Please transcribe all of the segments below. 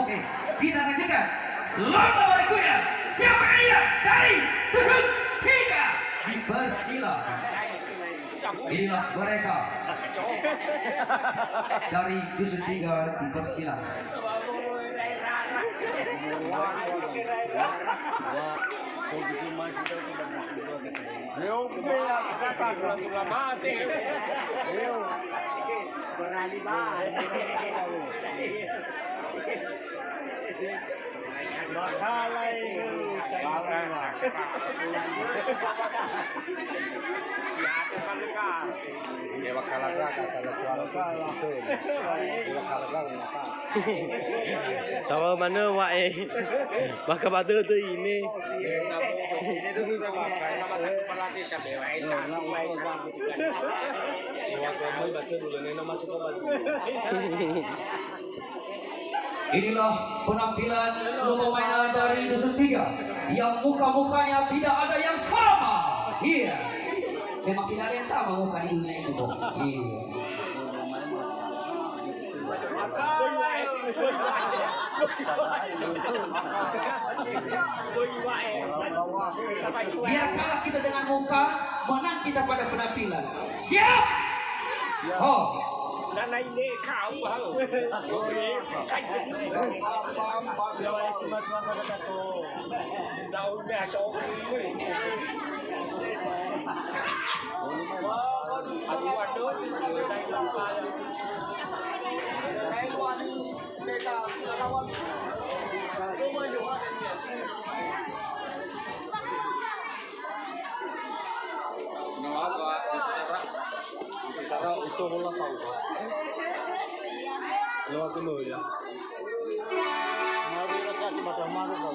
Oke, kita saksikan lomba berikutnya. Siapa dia dari Dusun 3? Dipersilakan. Inilah mereka dari Dusun 3, dipersilakan. Tahu mana wae, maka batu tu ini. Inilah penampilan lomba mainan dari Dusun 3 yang muka-mukanya tidak ada yang sama. Iya, memang tidak ada yang sama muka di dunia itu. Iya. Biar kalah kita dengan muka, menang kita pada penampilan. Siap? Oh. Dan ini kau baru. Daunnya sorry. Sarah itu bola tahu. Lewat dulu ya. Mau rasa cuma malu.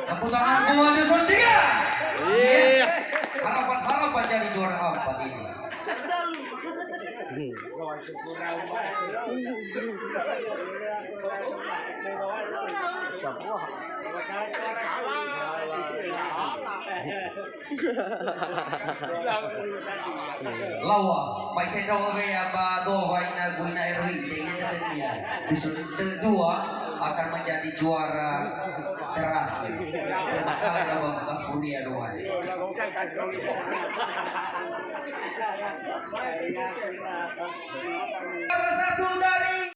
Tepuk tangan buat Dusun 3. Iya. Harapan jadi juara 4 ini. Lawa, baik tendang ya ba doa ina guina erwi ini Dusun 2 akan menjadi juara terakhir. Terima Bang Funia doa. Satu dari